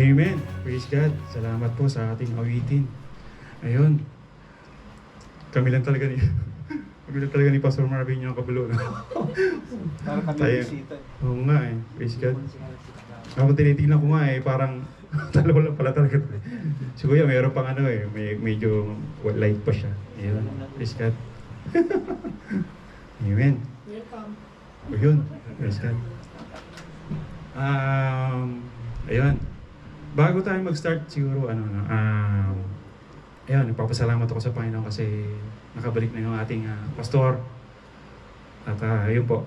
Amen. Praise God. Salamat po sa ating awitin. Ayun. Kami lang talaga ni kami lang talaga ni Pastor Marvin yung kabulo. Para kami Tayo. bisita. Oo nga eh. Praise God. Ako tinitingnan ko nga eh, parang dalawa lang pala talaga. Si Kuya, mayroon pang ano eh, medyo light pa siya. Ayun. Praise God. Amen. Welcome. Ayun. Praise God. Ayun. Bago tayo mag-start siguro ayun, nagpapasalamat ako sa Panginoon kasi nakabalik na yung ating pastor. At ayun po.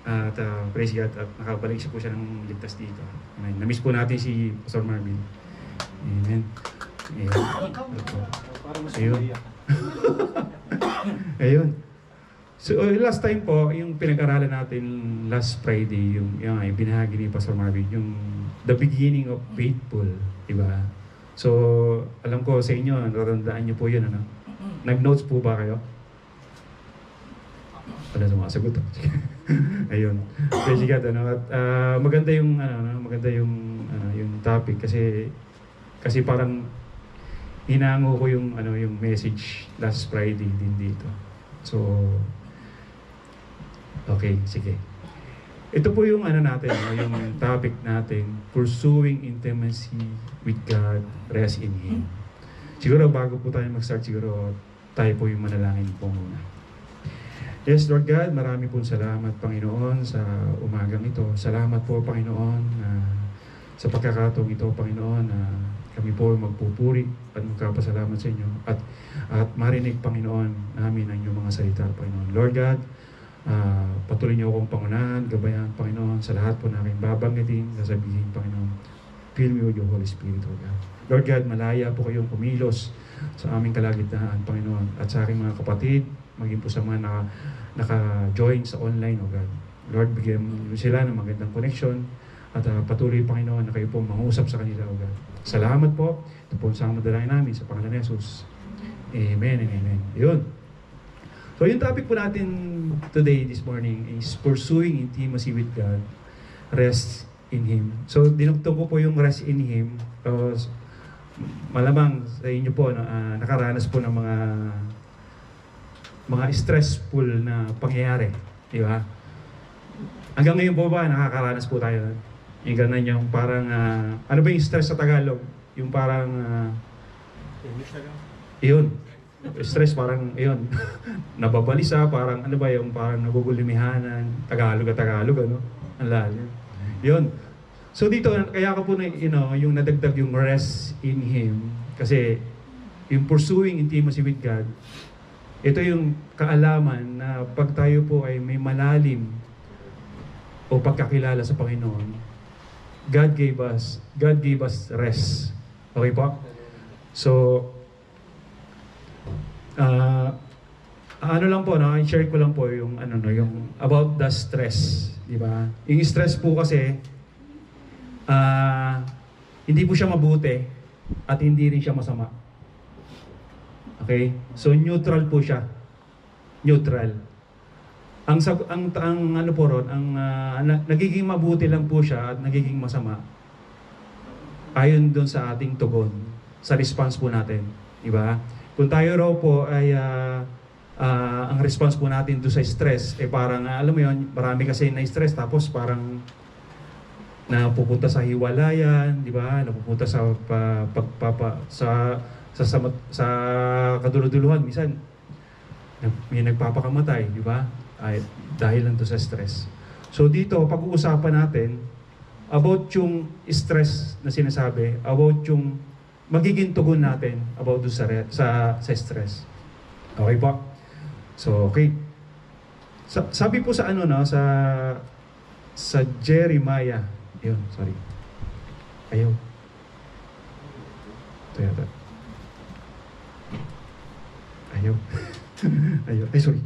At praise God at nakabalik siya po siya ng ligtas dito. Amen. Na-miss po natin si Pastor Marvin. Amen. Ayun. Para mas Ayun. maiyak. Ayun. So last time po, yung pinag-aralan natin last Friday, yung binahagi ni Pastor Marvin, yung the beginning of faithful, di ba? So, alam ko sa inyo, natandaan niyo po yun, ano? Nag-notes po ba kayo? Wala sumasagot. Ayun. Praise God, ano? At maganda yung yung topic kasi parang hinango ko yung message last Friday din dito. So, okay, sige. Ito po yung natin, yung topic natin, pursuing intimacy with God, rest in Him. Siguro bago po tayo mag-start, siguro tayo po yung manalangin po muna. Yes, Lord God, marami pong salamat, Panginoon, sa umagang ito. Salamat po, Panginoon, sa pagkakataong ito, Panginoon, na kami po magpupuri at magkapasalamat sa inyo at marinig, Panginoon, namin ang inyong mga salita, Panginoon. Lord God, patuloy niyo akong pangunahan, gabayan, Panginoon, sa lahat po na aking babanggitin, sasabihin, Panginoon, fill me with your Holy Spirit, Lord God. Lord God, malaya po kayong kumilos sa aming kalagitnaan, Panginoon, at sa aking mga kapatid, maging po sa mga naka-join sa online, Lord God. Lord, bigyan niyo sila ng magandang connection at patuloy, Panginoon, na kayo po mangusap sa kanila, Lord God. Salamat po. Ito po sa madalangin namin sa pangalan ni Jesus. Amen and amen. Yun. So yung topic po natin today, this morning, is pursuing intimacy with God, rest in Him. So dinugtong ko po yung rest in Him because malamang sa inyo po nakaranas po ng mga stressful na pangyayari, di ba? Hanggang ngayon po ba nakakaranas po tayo? Yung ganun yung parang, ano ba yung stress sa Tagalog? Yung parang, yun. Stress parang, yun. Nababalisa, parang, ano ba yung parang nagugulimihanan. Tagalog, ano? Ang lalim. Yun. So dito, kaya ko po na, yung nadagdag yung rest in Him. Kasi, yung pursuing intimacy with God, ito yung kaalaman na pag tayo po ay may malalim o pagkakilala sa Panginoon, God gave us rest. Okay po? So, ano lang po, i-share ko lang po yung yung about the stress, di ba? Yung stress po kasi hindi po siya mabuti at hindi rin siya masama. Okay? So neutral po siya. Neutral. Ang ano po ron, nagiging mabuti lang po siya at nagiging masama ayon doon sa ating tugon, sa response po natin, di ba? Kung tayo raw po ay ang response po natin doon sa stress parang alam mo yon, marami kasi na-stress tapos parang napupunta sa hiwalayan, di ba? Napupunta sa sa kaduluduluhan, minsan may nagpapakamatay, di ba? Ay, dahil lang to sa stress. So dito, pag-uusapan natin about yung stress na sinasabi, about yung magiging tugon natin about doon sa stress. Okay po? So, okay. Sabi po sa sa Jeremiah, yun, sorry. Ayaw. Ito yata. Ayaw. Ayaw. Ay, sorry.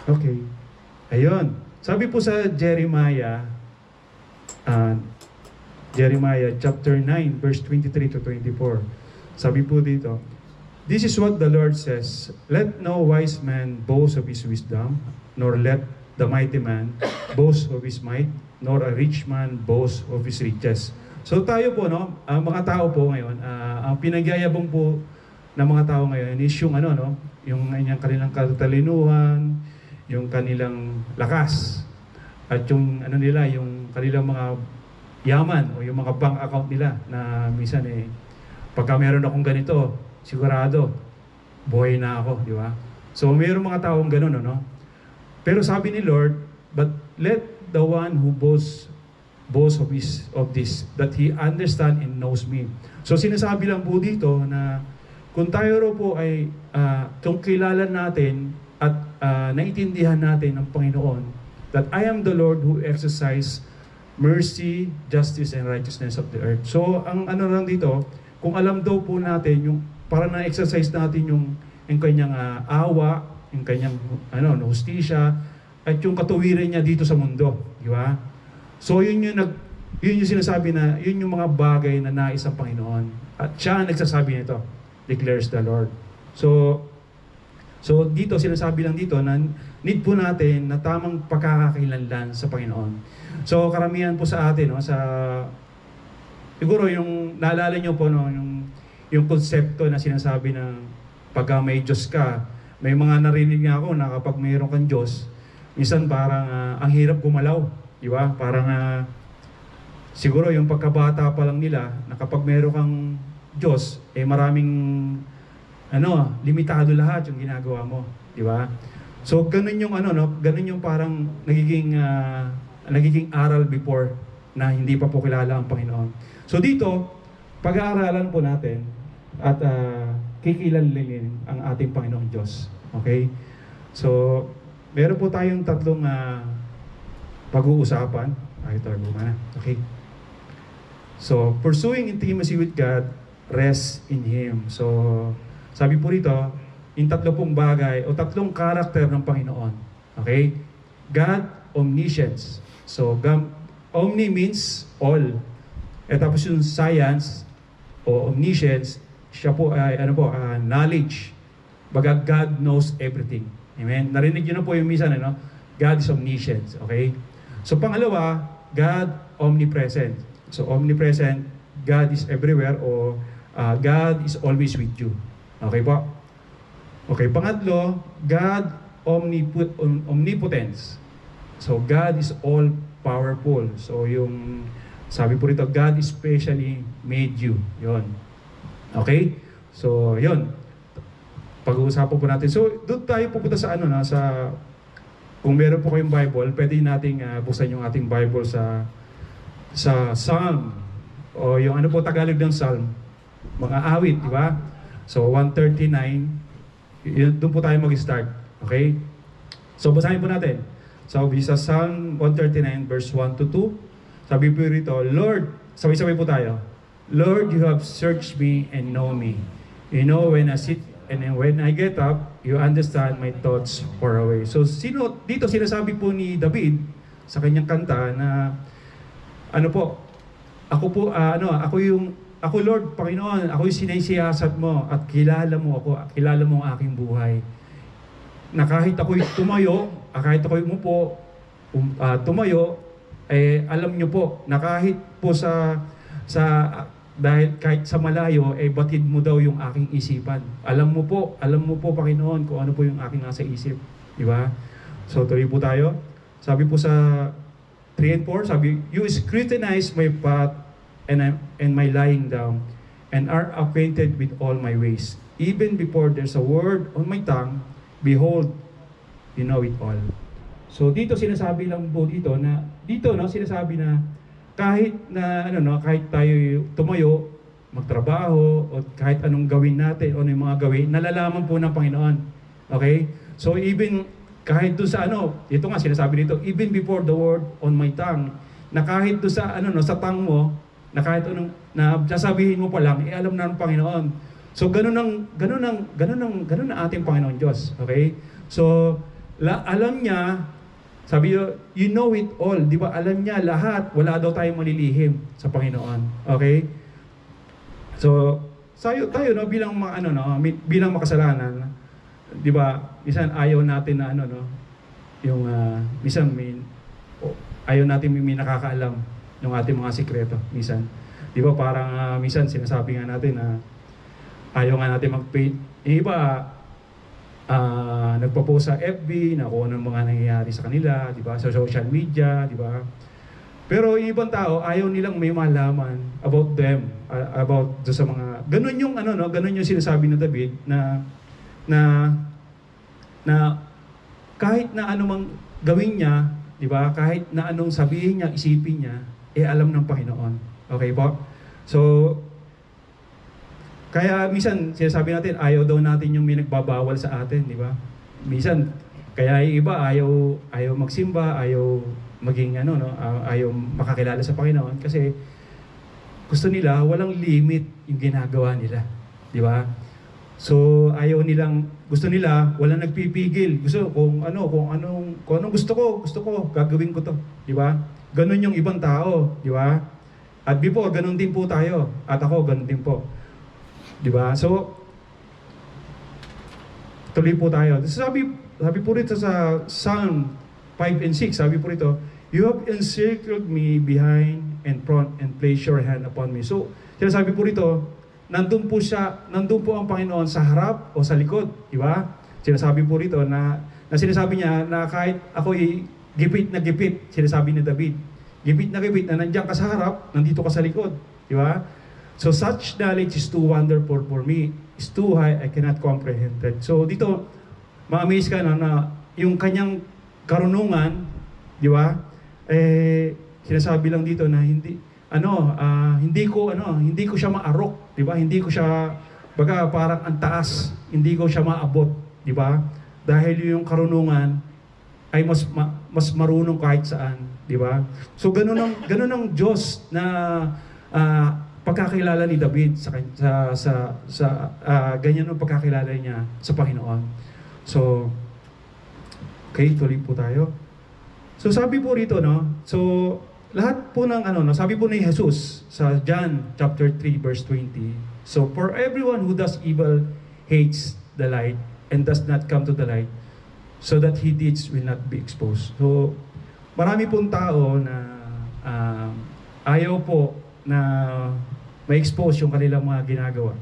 Okay. Ayun. Sabi po sa Jeremiah chapter 9, verse 23 to 24. Sabi po dito, "This is what the Lord says, let no wise man boast of his wisdom, nor let the mighty man boast of his might, nor a rich man boast of his riches. So tayo po, no, mga tao po ngayon, ang pinagyayabang po ng mga tao ngayon is yung ano, no, yung kanilang katalinuhan, yung kanilang lakas, at yung ano nila, yung kanilang mga yaman o yung mga bank account nila na minsan pagka meron akong ganito, sigurado buhay na ako, di ba? So mayroong mga taong gano'n, no? Pero sabi ni Lord, but let the one who boast of this, that he understand and knows me. So sinasabi lang po dito na kung tayo ro po ay kung kilala natin at naintindihan natin ng Panginoon, that I am the Lord who exercise mercy, justice, and righteousness of the earth. So ang ano lang dito, kung alam daw po natin yung para na-exercise natin yung kanyang awa, yung kanyang hustisya, at yung katuwiran niya dito sa mundo, di ba? So yun yung sinasabi na yun yung mga bagay na nais ang Panginoon. At siya ang nagsasabi nito, declares the Lord. So dito sinasabi lang dito na need po natin na tamang pagkakakilanlan sa Panginoon. So karamihan po sa atin, no, siguro yung naalala niyo po, no, yung konsepto na sinasabi na pagka may Diyos ka, may mga narinig nga ako na kapag mayroon kang Diyos, minsan parang ang hirap gumalaw, di ba? Parang siguro yung pagkabata pa lang nila na kapag mayroon kang Diyos, maraming limitado lahat yung ginagawa mo, di ba? So ganun yung ganun yung parang nagiging aral before na hindi pa po kilala ang Panginoon. So dito, pag-aaralan po natin at kikilanlinin ang ating Panginoong Diyos. Okay? So, meron po tayong tatlong pag-uusapan. Ito, na. Okay? So, pursuing intimacy with God, rest in Him. So, sabi po rito, yung tatlo pong bagay o tatlong karakter ng Panginoon. Okay? God, omniscience. So, omni means all. At tapos yung science o omniscience, siya po ay knowledge. Baga God knows everything. Amen? Narinig nyo na po yung minsan, God is omniscient. Okay? So pangalawa, God omnipresent. So omnipresent, God is everywhere o God is always with you. Okay po? Okay, pangatlo, God omnipotence. So God is all powerful. So yung sabi po rito, God especially made you. Yon. Okay? So, yon. Pag-uusapan po natin. So, doon tayo pupunta sa kung meron po kayong Bible, pwede nating buksan yung ating Bible sa Psalm. O yung po Tagalog ng Psalm. Mga awit, di ba? So, 139. Doon po tayo mag-start. Okay? So, basahin po natin. So, sa Psalm 139 verse 1 to 2. Sabi po rito, Lord, sabay-sabay po tayo. Lord, you have searched me and know me. You know when I sit and when I get up, you understand my thoughts far away. So dito sinasabi po ni David sa kanyang kanta na ako Lord, Panginoon, ako yung sinisiyasat mo at kilala mo ako, kilala mo ang aking buhay. Na kahit ako'y tumayo, kahit ako'y umupo, tumayo, alam nyo po na kahit po dahil kahit sa malayo, batid mo daw yung aking isipan. Alam mo po Panginoon kung ano po yung aking nasa isip. Di ba? So tuloy po tayo. Sabi po sa 3 and 4, sabi, you scrutinize my path and my lying down and are acquainted with all my ways. Even before there's a word on my tongue, behold, you know it all. So dito sinasabi lang po sinasabi na kahit tayo tumayo, magtrabaho, o kahit anong gawin natin, o yung mga gawin, nalalaman po ng Panginoon. Okay? So even kahit doon sa ito nga sinasabi dito, even before the word on my tongue, na kahit doon sa sa tongue mo, na kahit anong na sasabihin mo pa lang, alam na ng Panginoon. So ganun ang ating Panginoon Diyos. Okay? So alam niya. Sabi you know it all. Di ba? Alam niya lahat. Wala daw tayong malilihim sa Panginoon. Okay? So, tayo bilang makasalanan, di ba? Minsan ayaw natin na yung minsan ayaw natin may nakakaalam ng ating mga sikreto minsan. Di ba parang minsan sinasabi nga natin na ayaw nga natin mag-pay. Yung iba nagpo-post sa FB na kung anong mga nangyayari sa kanila, di ba? Sa social media, di ba? Pero yung ibang tao ayaw nilang may malaman about them, about do sa mga ganun yung ganun yung sinasabi ng David na kahit na anumang gawin niya, di ba? Kahit na anong sabihin niya, isipin niya, alam ng Panginoon. Okay po? So, kaya minsan sinasabi natin, ayaw daw natin yung may nagbabawal sa atin, di ba? Minsan, kaya yung iba ayaw magsimba, ayaw maging ayaw makakilala sa Panginoon kasi gusto nila walang limit yung ginagawa nila, di ba? So gusto nila walang nagpipigil. Gusto kung anong gusto ko, gagawin ko to, di ba? Ganun yung ibang tao, di ba? At before ganun din po tayo, at ako ganun din po. Di ba? So tuloy po tayo. Sabi po rito sa Psalm 5 and 6, sabi po rito, you have encircled me behind and front and place your hand upon me. So, sinasabi po rito, nandun po ang Panginoon sa harap o sa likod, di ba? Sinasabi po rito na sinasabi niya na kahit ako'y gipit na gipit, sinasabi ni David, gipit na nandiyan ka sa harap, nandito ka sa likod, di ba? So, such knowledge is too wonderful for me, is too high, I cannot comprehend it. So, dito, ma-amaze ka na yung kanyang karunungan, di ba? Sinasabi lang dito na hindi ko siya maarok, di ba? Hindi ko siya parang ang taas, hindi ko siya maabot, di ba? Dahil yung karunungan ay mas marunong kahit saan, di ba? So ganun ang Diyos na pagkakilala ni David ganyan ang pagkakilala niya sa Panginoon. So okay, tuloy po tayo. So sabi po rito, so lahat po ng sabi po ni Jesus sa John chapter 3 verse 20. So for everyone who does evil hates the light and does not come to the light, so that his deeds will not be exposed. So marami pong tao na ayaw po na ma-expose yung kanilang mga ginagawa.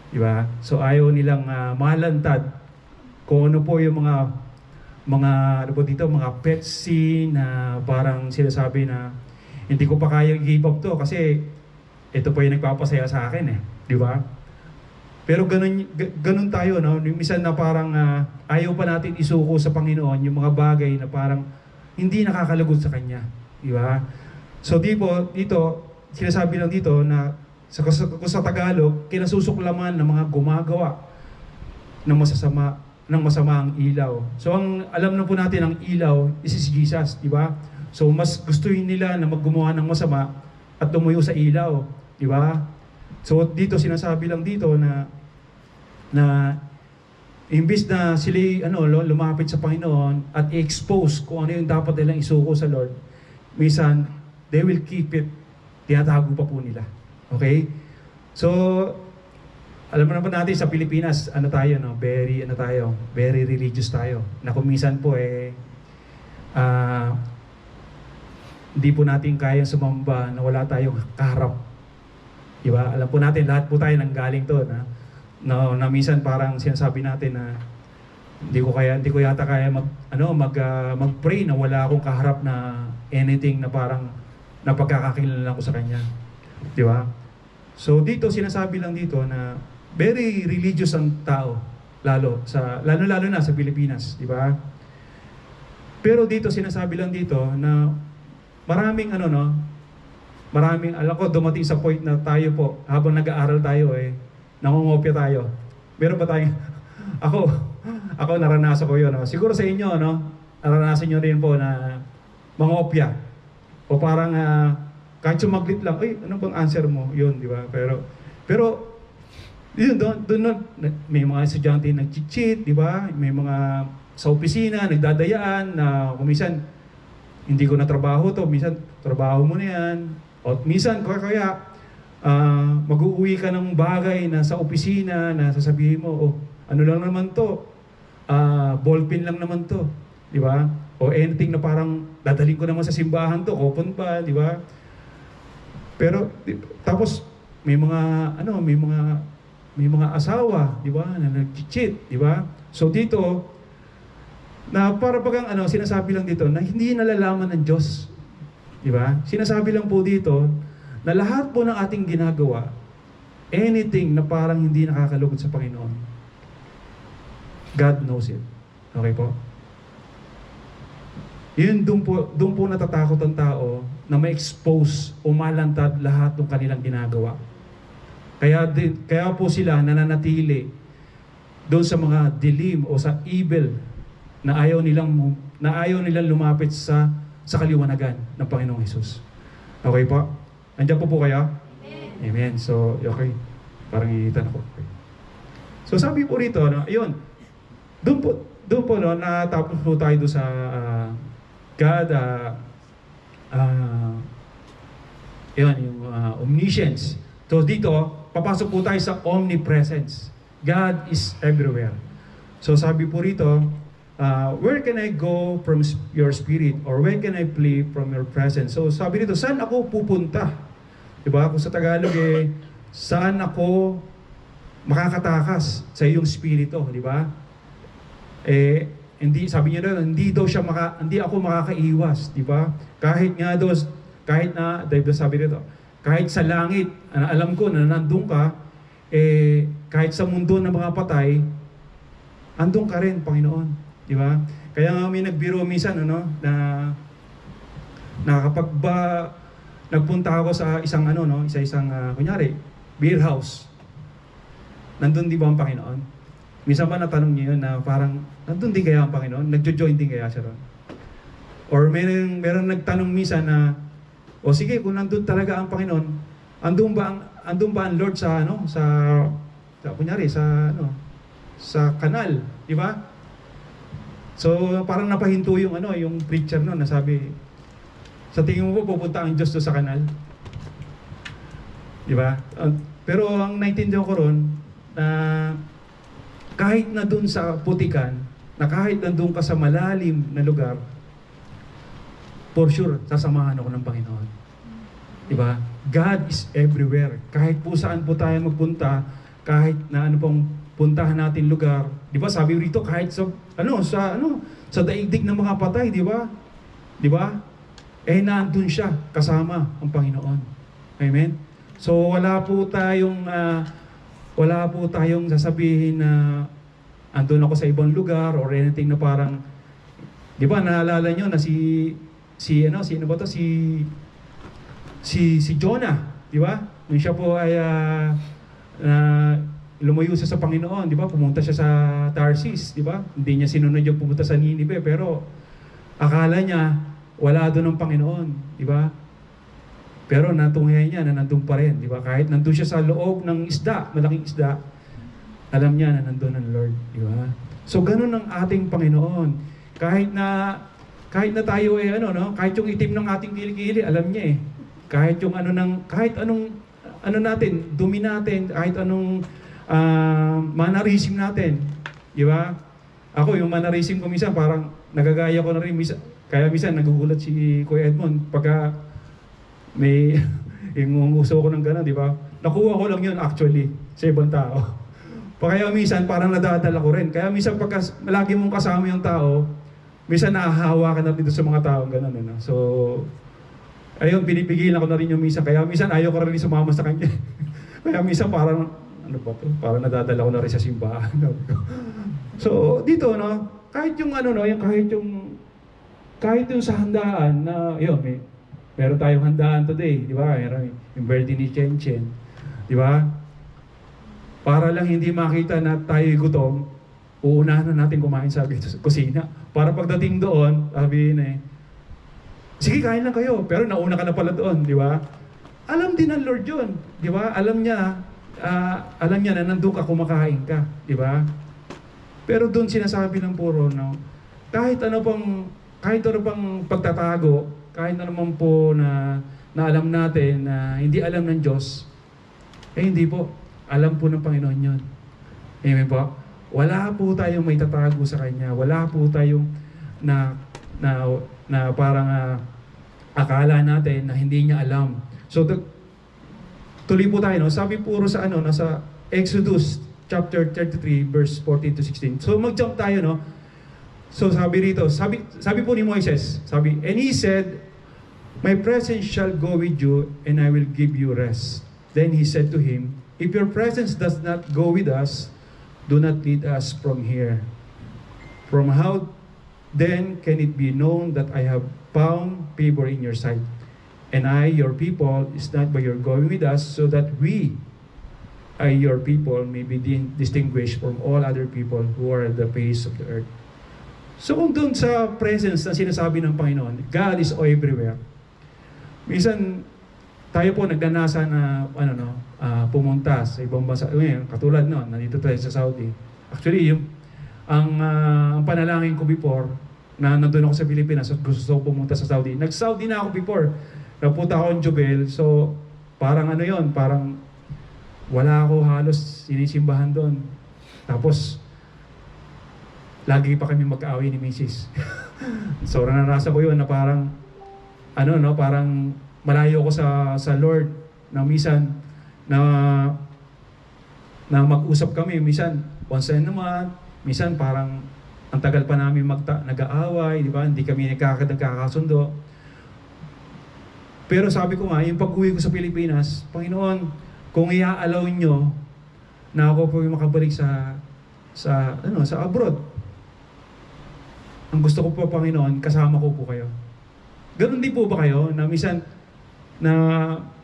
Di ba? So ayaw nilang malantad kung ano po yung mga pet scene na parang sinasabi na hindi ko pa kaya give up to kasi ito po yung nagpapasaya sa akin di ba? Pero ganun tayo, minsan na parang ayaw pa natin isuko sa Panginoon yung mga bagay na parang hindi nakakalugod sa Kanya, di ba? So dito sinasabi lang dito na sa Tagalog, kinasusuklaman ng mga gumagawa ng masama ang ilaw. So alam na po natin ang ilaw is Jesus, di ba? So mas gustuhin nila na maggumawa ng masama at tumuyo sa ilaw, di ba? So dito sinasabi lang dito na imbis na sila lumapit sa Panginoon at i-expose kung ano yung dapat nilang isuko sa Lord, minsan they will keep it, tinatago pa po nila. Okay? So alam mo naman natin sa Pilipinas, very religious tayo. Na kung minsan po hindi po natin kaya sumamba na wala tayong kaharap. Diba? Alam po natin, lahat po tayo nanggaling to na minsan parang sinasabi natin na hindi ko yata kaya mag-pray na wala akong kaharap na anything na parang napagkakakilala ko sa Kanya. Diba? So dito sinasabi lang dito na very religious ang tao, lalo na sa Pilipinas, di ba? Pero dito sinasabi lang dito na maraming alam ko dumating sa point na tayo po habang nag-aaral tayo nangungopya tayo. Meron ba tayo? ako naranasan ko 'yon, Siguro sa inyo, naranasan niyo rin po na mangopya. O parang kahit sumaglit lang, ano bang answer mo? 'Yun, di ba? Pero yun, doon may mga estudyante nag-cheat, di ba? May mga sa opisina, nagdadayaan na minsan hindi ko na trabaho to, minsan trabaho mo na yan. O minsan kaya mag-uuwi ka ng bagay na sa opisina na sasabihin mo, ano lang naman to, ballpen lang naman to, di ba? O anything na parang dadalhin ko naman sa simbahan to, open pa, di ba? Pero tapos may mga may mga asawa, di ba, na nag-cheat, di ba? So dito na para bagang sinasabi lang dito na hindi nalalaman ng Diyos. Di ba? Sinasabi lang po dito na lahat po ng ating ginagawa, anything na parang hindi nakakalugod sa Panginoon, God knows it. Okay po? Yun, doon po natatakot ang tao na ma-expose o malantad lahat ng kanilang ginagawa. Kaya po sila nananatili doon sa mga dilim o sa evil na ayaw nilang lumapit sa kaliwanagan ng Panginoong Hesus. Okay po? Andiyan po kaya? Amen. So, okay. Parang iitan ako. Okay. So, sabi po rito, ayun, doon po, natapos po tayo doon sa God, yun, yung omniscience. So, dito, papasok po tayo sa omnipresence. God is everywhere. So, sabi po rito, where can I go from your spirit? Or where can I flee from your presence? So, sabi rito, saan ako pupunta? Diba? Kung sa Tagalog saan ako makakatakas sa iyong spirito? Diba? Hindi, sabi niya doon, hindi ako makakaiwas, di ba? Kahit na, dahil sabi dito, kahit sa langit, alam ko na nandun ka, kahit sa mundo ng mga patay, andun ka rin, Panginoon, di ba? Kaya nga may nagbiro minsan, na kapag nagpunta ako sa isang kunyari, beer house, nandun di ba ang Panginoon? Minsan ba natanong niyo yun na parang, nandun din kaya ang Panginoon? Nagjo-join din kaya siya ron? Or meron nagtanong minsan na, o sige, kung nandun talaga ang Panginoon, andun ba ang Lord sa kunyari, sa kanal, di ba? So, parang napahinto yung preacher no, nasabi, sa tingin mo po, pupunta ang Diyos doon sa kanal? Di ba? Pero ang naintindihan ko ron, na kahit na doon sa putikan, na kahit na doon ka sa malalim na lugar, for sure, sasamahan ako ng Panginoon. Diba? God is everywhere. Kahit po saan po tayo magpunta, kahit na pong puntahan natin lugar, di ba? Sabi rito, kahit sa daigdig ng mga patay, di ba? Di ba? Nandun siya, kasama ang Panginoon. Amen? So, wala po tayong sasabihin na andun ako sa ibang lugar or anything na parang, di ba, naalala nyo na si Jonah, di ba? Nung siya po ay lumayo siya sa Panginoon, di ba? Pumunta siya sa Tarsis, di ba? Hindi niya sinunod yung pumunta sa Ninive, pero akala niya wala doon ang Panginoon, di ba? Pero natunghayan niya na nandun pa rin, di ba? Kahit nandun siya sa loob ng isda, malaking isda, alam niya na nandun ang Lord, di ba? So ganun ang ating Panginoon. Kahit na tayo kahit yung itim ng ating kilikili, alam niya Kahit yung kahit anong natin, dumi natin, kahit anong mannerism natin, di ba? Ako yung mannerism ko minsan parang nagagaya ko na rin minsan. Kaya minsan nagugulat si Kuya Edmond pagka may yung uso ko ng gano'n, di ba? Nakuha ko lang yun actually sa ibang tao. Kaya minsan parang nadadala ko rin. Kaya minsan pagka lagi mong kasama yung tao, minsan nahahawa ka na dito sa mga taong gano'n. So, ayun, pinipigilan ko na rin yung minsan. Kaya minsan ayaw ko rin sumama sa kanya. Kaya minsan parang, parang nadadala ko na rin sa simbahan. So, dito, kahit yung kahit yung sa handaan na, meron tayong handaan today, di ba? Meron yung birthday ni Chen Chen, di ba? Para lang hindi makita na tayo gutom, uunahan na natin kumain sa kusina. Para pagdating doon, sabihin sige, kain lang kayo, pero nauna ka na pala doon, di ba? Alam din ng Lord yun, di ba? Alam niya na nandun ka, kumakain ka, di ba? Pero doon sinasabi ng puro, kahit ano pang pagtatago, kahit na naman po na alam natin na hindi alam ng Diyos, hindi po. Alam po ng Panginoon yun. Amen po? Wala po tayong may tatago sa Kanya. Wala po tayong na parang akala natin na hindi niya alam. So tuloy po tayo, no? Sabi puro sa nasa Exodus chapter 33 verse 14 to 16. So mag-jump tayo, no? So sabi rito, sabi po ni Moises, and he said, "My presence shall go with you, and I will give you rest." Then he said to him, "If your presence does not go with us, do not lead us from here. From how then can it be known that I have found favor in your sight? And I, your people, is not by your going with us, so that we, your people, may be distinguished from all other people who are at the face of the earth." So kung doon sa presence na sinasabi ng Panginoon, God is everywhere. Minsan, tayo po nagdanasa na pumunta sa ibang bansa. Katulad noon, nandito tayo sa Saudi. Actually, ang panalangin ko before, na nandun ako sa Pilipinas at gusto ko pumunta sa Saudi. Nag-Saudi na ako before. Napunta ako ng Jubel. So, parang parang wala ako halos sinisimbahan doon. Tapos, lagi pa kami mag-aaway ni Mrs. So, naranasan ko yun na parang, parang malayo ko sa Lord na minsan na mag-usap kami. Minsan, once in a month, minsan parang ang tagal pa namin nag-aaway, di ba? Hindi kami nagkakasundo. Pero sabi ko nga, yung pag-uwi ko sa Pilipinas, Panginoon, kung i-allow nyo na ako po yung makabalik sa abroad, ang gusto ko po, Panginoon, kasama ko po kayo. Ganun din po ba kayo na minsan na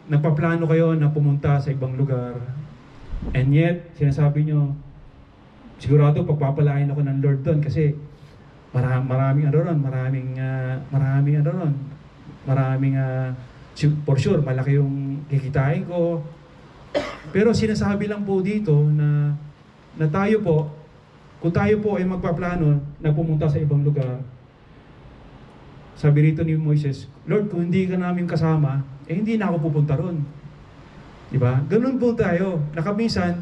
nagpaplano kayo na pumunta sa ibang lugar, and yet sinasabi nyo, sigurado pagpapalain ako ng Lord doon kasi maraming for sure malaki yung kikitain ko. Pero sinasabi lang po dito na tayo po, kung tayo po ay magpaplano na pumunta sa ibang lugar, sabi rito ni Moises, Lord, kung hindi ka namin kasama, hindi na ako pupunta ron. Diba? Ganun po tayo. Nakamisan,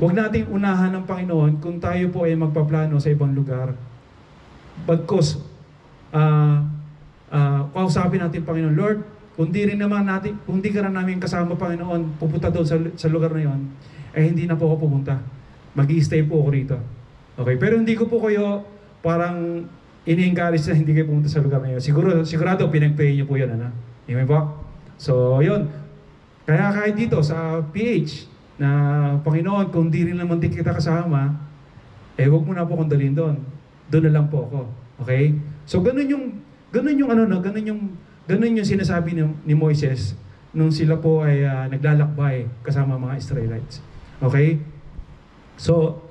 huwag nating unahan ng Panginoon kung tayo po ay magpaplano sa ibang lugar. Bagkus, kausapin natin Panginoon, Lord, kung di ka na namin kasama, Panginoon, pupunta doon sa lugar na yon, hindi na po ako pupunta. Mag-i-stay po ako rito. Okay? Pero hindi ko po kayo parang ini-encourage na hindi kayo pumunta sa lugar na yun. Sigurado, pinag-pray nyo po yun. Amen po? So, yun. Kaya kahit dito sa PH, na Panginoon, kung di rin naman di kita kasama, huwag mo na po akong dalhin doon. Doon na lang po ako. Okay? So, ganun yung sinasabi ni Moises nung sila po ay naglalakbay kasama mga Israelites. Okay? So,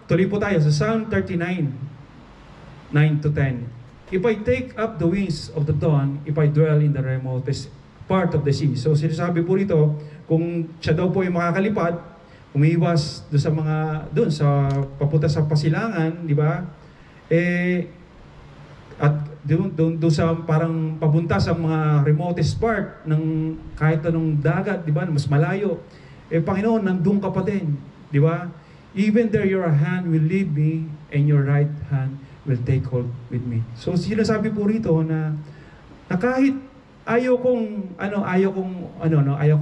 tuloy po tayo sa Psalm 39, 9 to 10. If I take up the wings of the dawn, if I dwell in the remotest part of the sea. So, sinasabi po rito, kung siya daw po ay makakalipad, umiiwas doon sa papunta sa pasilangan, di ba? At doon sa parang papunta sa mga remotest part ng kahit anong dagat, di ba? Mas malayo. Panginoon, nandun ka pa din, di ba? Even there your hand will lead me and your right hand will take hold with me. So sinasabi po rito na kahit ayaw kong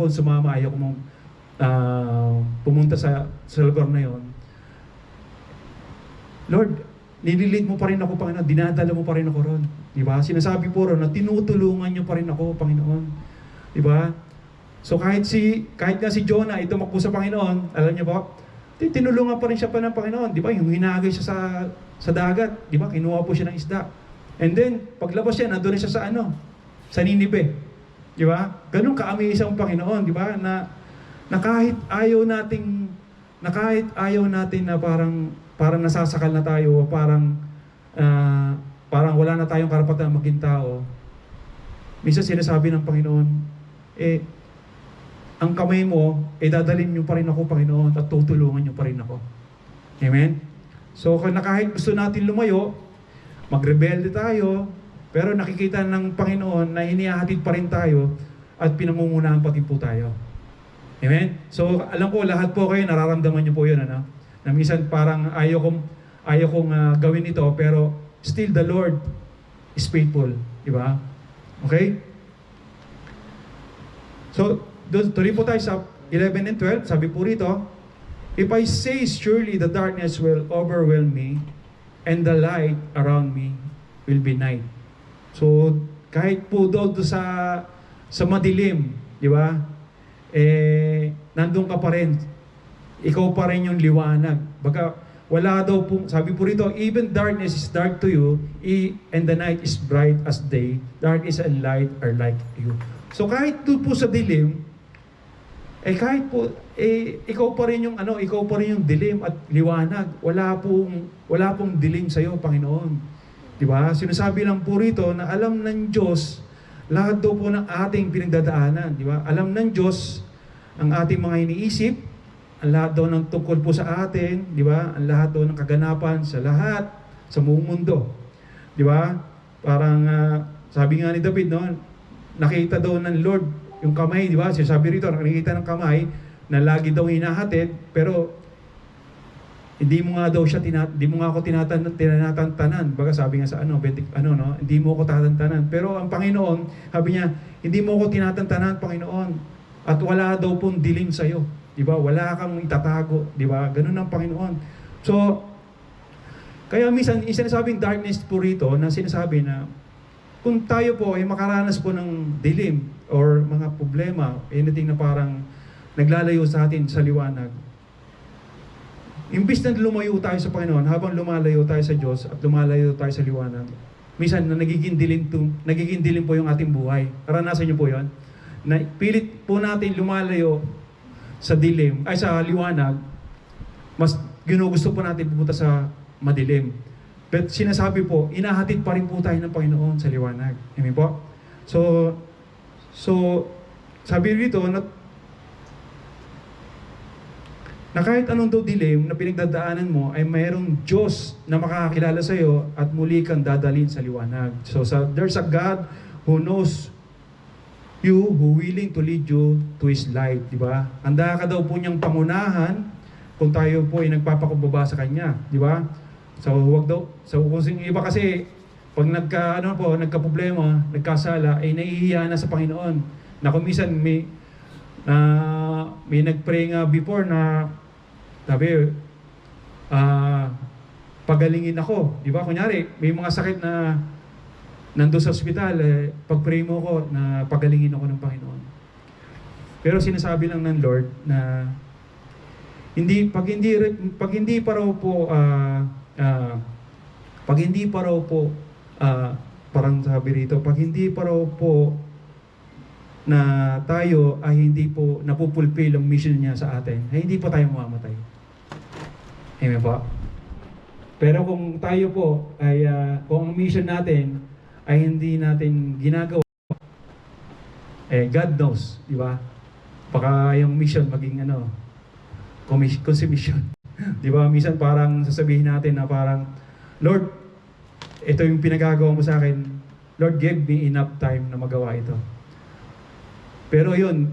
sumama, ayaw kong pumunta sa lugar na yon. Lord, nililid mo pa rin ako, Panginoon, dinadala mo pa rin ako ron. Di ba? Sinasabi po ron na tinutulungan niyo pa rin ako, Panginoon. Di ba? So kahit nga si Jonah, tumakbo sa Panginoon, alam niyo ba, tinulungan pa rin siya ng Panginoon. Di ba? Yung hinagay siya sa dagat, di ba? Kinuha po siya ng isda. And then, paglabas siya, nandun siya sa Ninive. Di ba? Ganun ka-amazing ang Panginoon, di ba? Na kahit ayaw natin na parang nasasakal na tayo, parang wala na tayong karapatan maging tao. Minsan sinasabi ng Panginoon, ang kamay mo, dadalhin niyo pa rin ako, Panginoon, at tutulungan niyo pa rin ako. Amen? So, kahit gusto natin lumayo, magrebelde tayo, pero nakikita ng Panginoon na hinihahatid pa rin tayo at pinangungunahan pa din po tayo. Amen? So, alam ko, lahat po kayo, nararamdaman niyo po yun, na minsan parang ayaw ayaw kong gawin ito, pero still the Lord is faithful. Di ba? Okay? So, tuloy po tayo sa 11 and 12. Sabi po rito, if I say surely the darkness will overwhelm me, and the light around me will be night. So, kahit po doon sa madilim, di ba? Nandun ka pa rin. Ikaw pa rin yung liwanag. Baka wala daw po, sabi po rito, even darkness is dark to you, and the night is bright as day. Darkness and light are like you. So kahit doon po sa dilim, kahit po, ikaw pa rin yung ikaw pa rin yung dilim at liwanag. Wala pong dilim sa iyo, Panginoon. Di ba? Sinasabi lang po rito na alam ng Diyos lahat daw po ng ating pinagdadaanan, di ba? Alam ng Diyos ang ating mga iniisip, ang lahat daw ng tungkol po sa atin, di ba? Ang lahat daw ng kaganapan sa lahat sa buong mundo. Di ba? Parang sabi nga ni David, no, nakita daw ng Lord yung kamay, di ba? Sabi rito, nakikita ng kamay na lagi daw hinahatid, pero hindi mo nga daw siya hindi mo nga ako tinatantanan. Baga sabi nga sa hindi mo ako tatantanan. Pero ang Panginoon, sabi niya, hindi mo ako tinatantanan, Panginoon. At wala daw pong dilim sa iyo. Di ba? Wala kang itatago, di ba? Ganun ang Panginoon. So, kaya minsan sinasabing darkness po rito na sinasabi na kung tayo po ay makaranas po ng dilim or mga problema, anything na parang naglalayo sa atin sa liwanag, imbis na lumayo tayo sa Panginoon, habang lumalayo tayo sa Diyos at lumalayo tayo sa liwanag, minsan na nagiging dilim po yung ating buhay. Naranasan niyo po yun? Na pilit po natin lumalayo sa dilim, sa liwanag, mas ginugusto po natin pupunta sa madilim. But sinasabi po, inahatid pa rin po tayo ng Panginoon sa liwanag. Amen po? So sabi rito na kahit anong daw dilim na pinagdadaanan mo ay mayroong Diyos na makakakilala sa iyo at muli kang dadalhin sa liwanag. So there's a God who knows you, who willing to lead you to His light, di ba? Handa ka daw po niyang pangunahan kung tayo po ay nagpapakumbaba sa Kanya, di ba? So wag daw, kung iba kasi pag nagka-problema, nagkasala, ay nahihiya na sa Panginoon. Na kung minsan may nag-pray nga before na sabi, pagalingin ako. Di ba? Kunyari, may mga sakit na nando sa ospital, pag-pray mo ko na pagalingin ako ng Panginoon. Pero sinasabi lang ng Lord na pag hindi pa raw po parang sabi rito, pag hindi pa raw po na tayo ay hindi po napupulfill ang mission niya sa atin, ay hindi po tayo mamamatay. Amen po? Pero kung tayo po ay kung ang mission natin ay hindi natin ginagawa, God knows, di ba? Baka yung mission maging consummation. Di ba? Minsan parang sasabihin natin na parang, Lord, ito yung pinagagawa mo sa akin. Lord, give me enough time na magawa ito. Pero yun,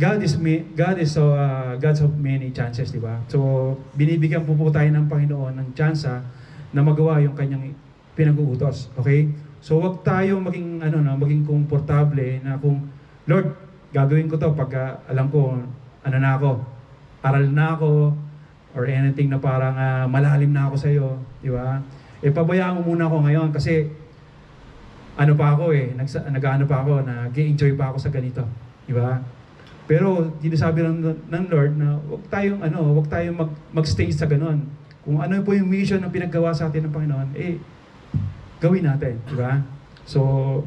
God is God's of many chances, di ba? So, binibigyan po tayo ng Panginoon ng tsansa na magawa yung kanyang pinag-uutos. Okay? So, wag tayo maging maging komportable na kung Lord, gagawin ko to pag alam ko aral na ako or anything na parang malalim na ako sa iyo, di ba? Pabayaan mo muna ako ngayon kasi nag-ano pa ako, nag-enjoy pa ako sa ganito. Di ba? Pero sinasabi ng Lord na wag tayong mag-stay sa ganon. Kung ano po yung mission na pinaggawa sa atin ng Panginoon, gawin natin, di ba? So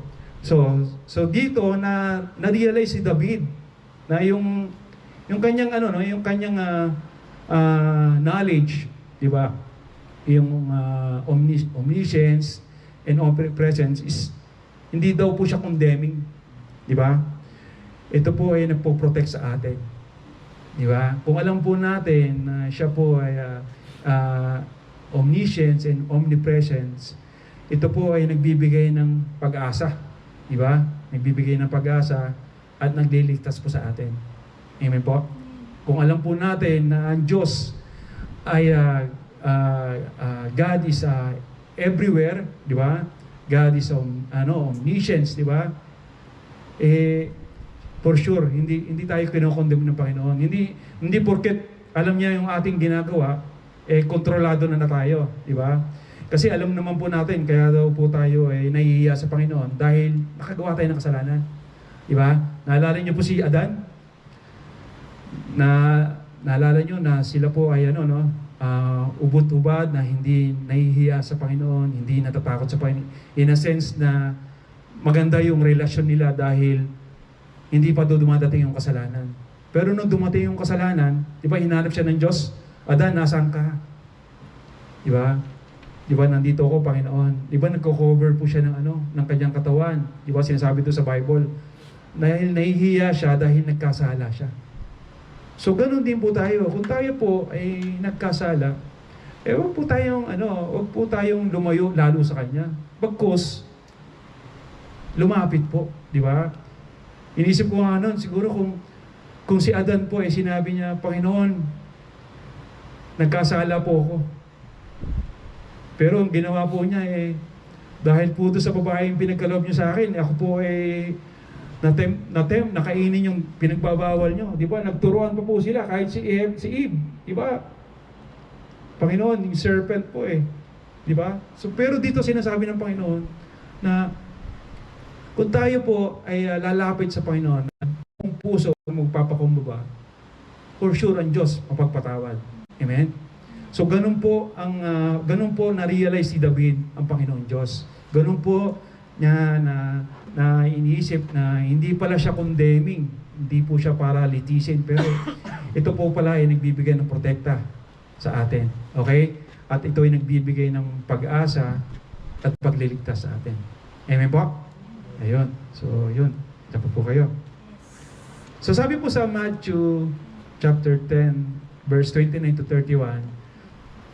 dito na-realize si David na yung kanyang knowledge, di ba? Yung omniscience and omnipresence is hindi daw po siya condemning, di ba? Ito po ay nagpo-protect sa atin. Di ba? Kung alam po natin na siya po ay omniscience and omnipresence, ito po ay nagbibigay ng pag-asa. Di ba? Nagbibigay ng pag-asa at nagliligtas po sa atin. Amen po? Kung alam po natin na ang Diyos ay God is everywhere, di ba? God is omniscience, di ba? For sure, hindi tayo kinokondem ng Panginoon. Hindi porket alam niya yung ating ginagawa, kontrolado na tayo, di ba? Kasi alam naman po natin, kaya daw po tayo nahihiya sa Panginoon dahil nakagawa tayo ng kasalanan. Di ba? Naalala niyo po si Adan? Naalala niyo na sila po ay ubot-ubad na hindi nahihiya sa Panginoon, hindi natatakot sa Panginoon. In a sense na maganda yung relasyon nila dahil hindi pa dumadating yung kasalanan. Pero nung dumating yung kasalanan, di ba hinanap siya ng Diyos? Adan, nasaan ka? Di ba? Di ba, nandito ako, Panginoon. Di ba, nagko-cover po siya ng kanyang katawan. Di ba, sinasabi ito sa Bible. Dahil nahihiya siya dahil nagkasala siya. So, ganun din po tayo. Kung tayo po ay nagkasala, wag po tayong lumayo lalo sa Kanya. Bagkus, lumapit po. Di ba? Inisip ko nga nun, siguro kung si Adan po sinabi niya, Panginoon, nagkasala po ako. Pero ang ginawa po niya dahil po doon sa babaeng pinagkaloob niyo sa akin, ako po nakainin yung pinagbabawal niyo. Di ba? Nagturuan pa po sila kahit si Eve. Di ba? Panginoon, yung serpent po Di ba? So, pero dito sinasabi ng Panginoon na kung tayo po ay lalapit sa Panginoon, kung puso magpapakumbaba, for sure ang Diyos mapagpatawad. Amen? So ganun po na-realize si David ang Panginoon Diyos. Ganun po niya na iniisip na hindi pala siya condemning, hindi po siya para litisin, pero ito po pala ay nagbibigay ng protekta sa atin. Okay? At ito ay nagbibigay ng pag-asa at pagliligtas sa atin. Amen po? Ayun. So yun. Tapos po kayo. So sabi po sa Matthew chapter 10, verse 29 to 31,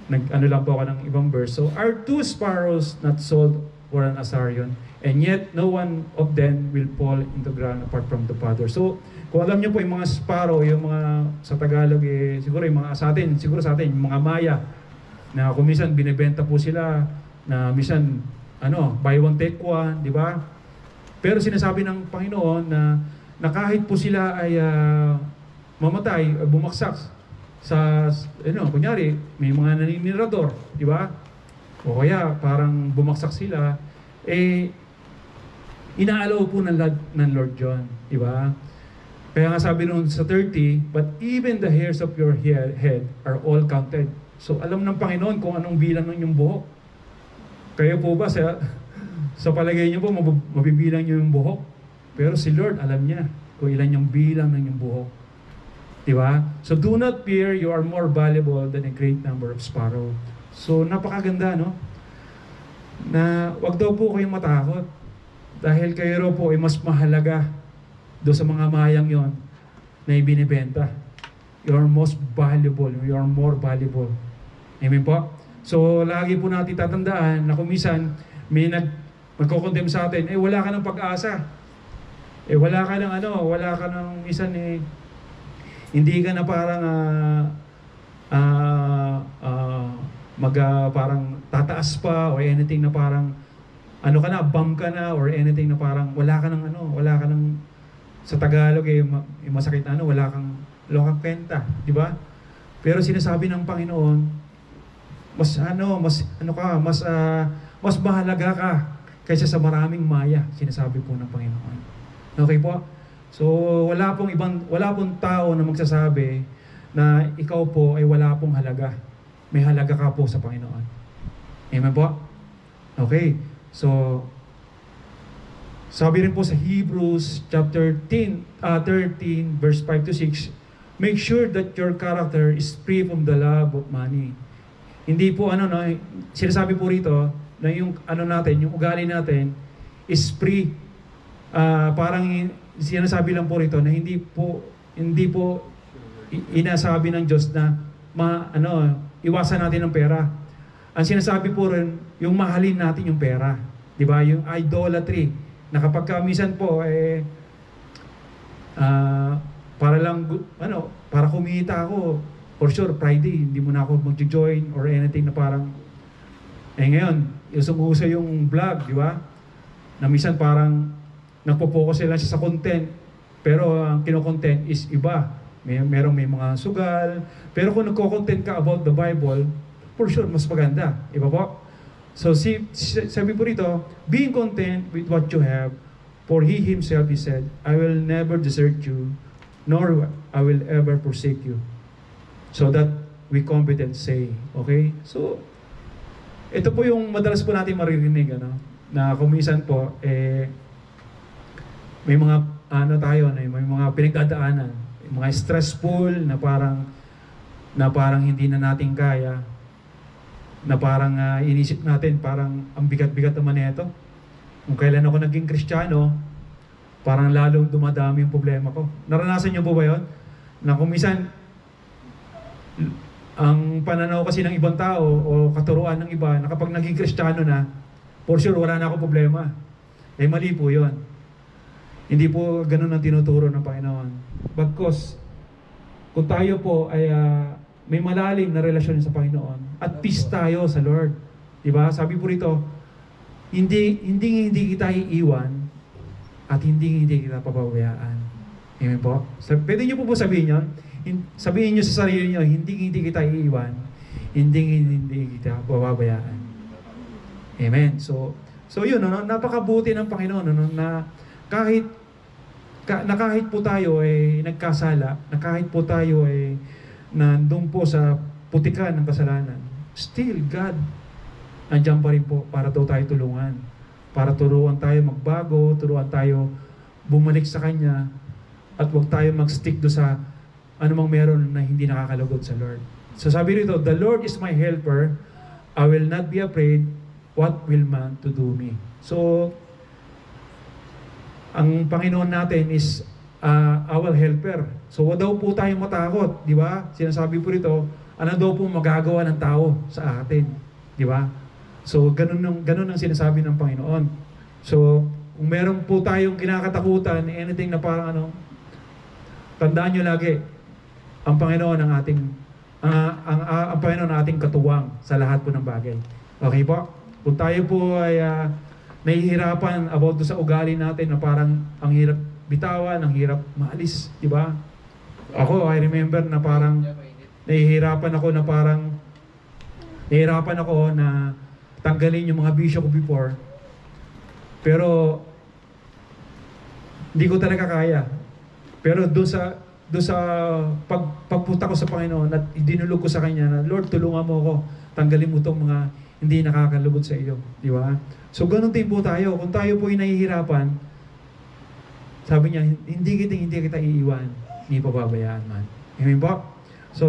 lang po ako ng ibang verse. So, are 2 sparrows not sold for an assarion? And yet, no one of them will fall into ground apart from the Father. So, kung alam niyo po yung mga sparrow, yung mga sa Tagalog, siguro yung mga sa atin, yung mga maya, na kung minsan binibenta po sila, na minsan, buy one take one, di ba? Pero sinasabi ng Panginoon na kahit po sila ay mamatay, bumagsak, kunyari, may mga naninirador, di ba? O kaya, parang bumagsak sila, inaalaw po ng Lord John, di ba? Kaya nga sabi nung sa 30, but even the hairs of your head are all counted. So, alam ng Panginoon kung anong bilang ng inyong buhok. Kayo po ba, sa palagay niyo po, mabibilang niyo yung buhok? Pero si Lord, alam niya kung ilan yung bilang ng inyong buhok. Diba? So do not fear, you are more valuable than a great number of sparrow. So napakaganda, no? Na wag daw po kayong matakot dahil kayo raw po ay mas mahalaga do sa mga mayang yon na ibinibenta. You are most valuable, you are more valuable. Amen po? So lagi po natin tatandaan na kung minsan may magkokondem sa atin, wala ka ng pag-asa. Wala ka ng minsan hindi ka na parang parang tataas pa or anything na parang bomb ka na or anything na parang wala ka ng sa Tagalog masakit na wala kang kwenta, di ba? Pero sinasabi ng Panginoon, mas mahalaga ka kaysa sa maraming maya, sinasabi po ng Panginoon. Okay po? So, wala pong tao na magsasabi na ikaw po ay wala pong halaga. May halaga ka po sa Panginoon. Amen po? Okay. So, sabi rin po sa Hebrews chapter 13, verse 5 to 6, make sure that your character is free from the love of money. Hindi po sinasabi po rito na yung yung ugali natin is free. Parang sinasabi lang po rito na hindi po inasabi ng Diyos na iwasan natin ng pera. Ang sinasabi po rin, yung mahalin natin yung pera. Di ba? Yung idolatry. Na kapag minsan po, para lang, para kumita ako, For sure, Friday, hindi mo na ako mag-join or anything na parang, ngayon, yung sumuso yung vlog, di ba? Na minsan parang, nagpo-focus sila sa content, pero ang kino-content is iba. May mga sugal, pero kung nagko-content ka about the Bible, for sure, mas maganda. Iba po? So, sabi po rito, being content with what you have, for He Himself, He said, I will never desert you, nor I will ever forsake you. So that we confident say, okay? So, ito po yung madalas po natin maririnig, na kumisan po, may mga, may mga pinagdadaanan, mga stressful na parang hindi na natin kaya, na parang inisip natin, parang ang bigat-bigat naman nito. Kung kailan ako naging Kristiyano, parang lalong dumadami yung problema ko. Naranasan niyo po ba yun? Na kung minsan, ang pananaw kasi ng ibang tao o katuruan ng iba, na kapag naging Kristiyano na, for sure wala na akong problema. Mali po yun. Hindi po ganun ang tinuturo ng Panginoon. Bagkus, kung tayo po ay may malalim na relasyon sa Panginoon at peace tayo sa Lord. Diba? Sabi po rito, hindi kita iiwan at hindi kita papabayaan. Amen po? Pwede nyo po sabihin yun? Sabihin nyo sa sarili nyo, hindi kita iiwan, hindi kita pababayaan. Amen. So yun, napakabuti ng Panginoon, na kahit po tayo ay nagkasala, na kahit po tayo ay nandun po sa putikan ng kasalanan, still God nandiyan pa rin po para daw tayo tulungan, para turuan tayo magbago, turuan tayo bumalik sa Kanya, at huwag tayo mag-stick do sa anumang meron na hindi nakakalugod sa Lord. So sabi rito, the Lord is my helper, I will not be afraid, what will man to do me? So, ang Panginoon natin is our helper. So, wag daw po tayong matakot, di ba? Sinasabi po rito, ano daw po magagawa ng tao sa atin, di ba? So, ganun ang sinasabi ng Panginoon. So, kung meron po tayong kinakatakutan, anything na parang tandaan nyo lagi, ang Panginoon ang ating ang Panginoon ang ating katuwang sa lahat po ng bagay. Okay po? Kung tayo po ay nahihirapan about sa ugali natin na parang ang hirap bitawan, ang hirap maalis, di ba? Ako, I remember na parang nahihirapan ako na tanggalin yung mga bisyo ko before. Pero hindi ko talaga kaya. Pero doon sa pagpunta ko sa Panginoon at idinulog ko sa Kanya na, Lord, tulungan mo ako, tanggalin mo itong mga hindi nakakalugod sa iyo. Di ba? So, ganun din po tayo. Kung tayo po ay nahihirapan, sabi niya, hindi kita iiwan, hindi pababayaan man. Amen po? So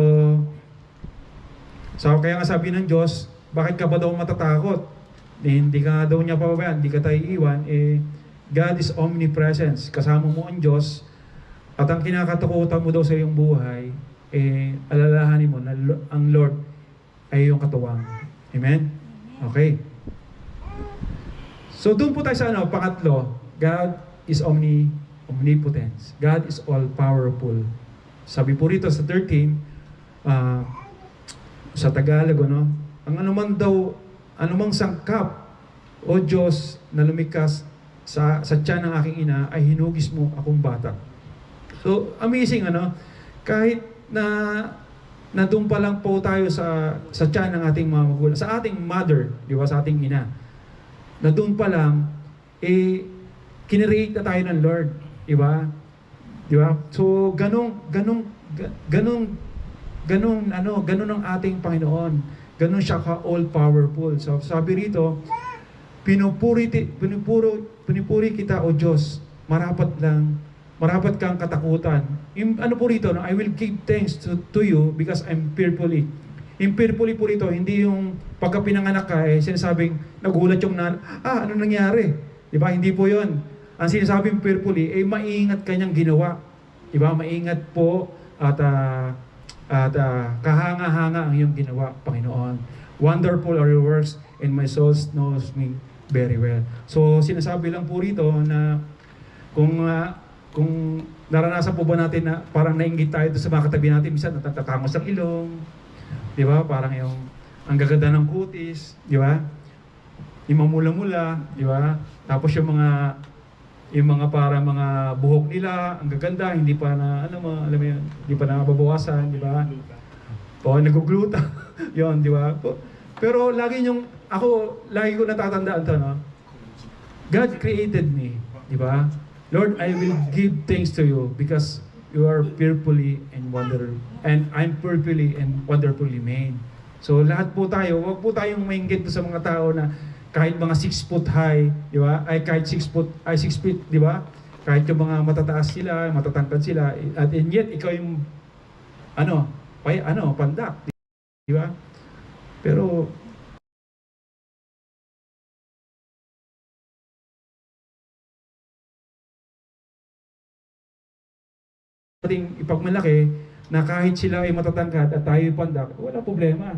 kaya nga sabi ng Diyos, bakit ka ba daw matatakot? Hindi ka daw niya pababayaan, hindi ka tayo iiwan. God is omnipresence. Kasama mo ang Diyos, at ang kinakatakutan mo daw sa iyong buhay, alalahanin mo na ang Lord ay iyong katuwang. Amen? Okay. So doon po tayo sa pangatlo, God is omnipotence. God is all-powerful. Sabi po rito sa 13, sa Tagalog, ang anumang sangkap, O Diyos, na lumikas sa tiyan ng aking ina, ay hinugis mo akong bata. So, amazing, kahit na doon pa lang po tayo sa tiyan ng ating mga magulang, sa ating mother, di ba, sa ating ina, na doon pa lang, kinirate na tayo ng Lord, di ba? Di ba? So, ganun ang ating Panginoon. Ganun siya ka-all-powerful. So, sabi rito, pinupuri kita, O Diyos, marapat kang katakutan. Ano po rito, I will give thanks to you because I'm fearfully. Yung fearfully po rito, hindi yung pagka pinanganak ka, sinasabing, nagulat yung ano nangyari? Diba? Hindi po yun. Ang sinasabing fearfully, maingat kanyang ginawa. Diba? Maingat po at kahanga-hanga ang iyong ginawa, Panginoon. Wonderful are your works, and my soul knows me very well. So, sinasabi lang po rito na kung kung naranasan po ba natin na parang nainggit tayo doon sa mga katabi natin, minsan natatakangos ang ilong, di ba? Parang yung ang gaganda ng kutis, di ba? Yung mamula-mula, di ba? Tapos yung mga para mga buhok nila, ang gaganda, hindi pa na, alam mo yun, hindi pa nababawasan, di ba? O, nagugluta. Yun, di ba? Pero lagi ko natatandaan to, no? God created me, di ba? Lord, I will give thanks to you because you are fearfully and I'm fearfully and wonderfully made. So lahat po tayo, wag po tayong mainggit sa mga tao na kahit mga 6 foot high, di ba? Ay kahit 6 feet, di ba? Kahit yung mga matataas sila, matatangkad sila, at and yet ikaw yung pandak, di ba? Pero ating ipagmalaki na kahit sila ay matatangkad at tayo ay pandak, wala problema.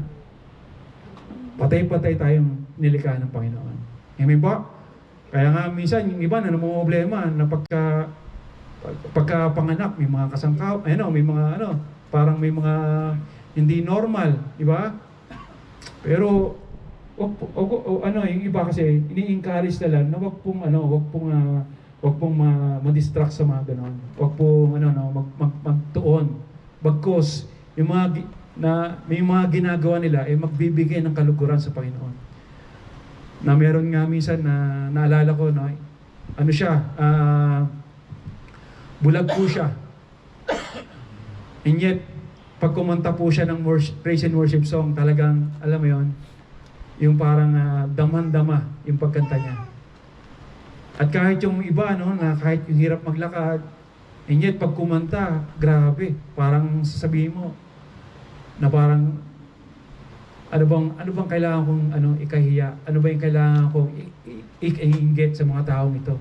Patay-patay tayong nilikha ng Panginoon. Amen po? Kaya nga minsan yung iba na problema na pagka panganak, may mga kasangkaw, may mga parang may mga hindi normal, di ba? Pero yung iba kasi ini-encourage na lang na wag pong ma-distract sa mga ganon. Wag pong magtuon. Bagkus may mga ginagawa nila ay magbibigay ng kaluguran sa Panginoon. Na meron nga minsan na naalala ko, no, bulag po siya. And yet pag kumanta po siya ng praise and worship song, talagang alam mo yon, yung parang daman-dama yung pagkanta niya. At kahit yung iba, na kahit yung hirap maglakad, and yet pag kumanta, grabe, parang sasabihin mo, na parang, ano bang kailangan kong ikahiya? Ano ba yung kailangan kong i-inggit sa mga taong ito?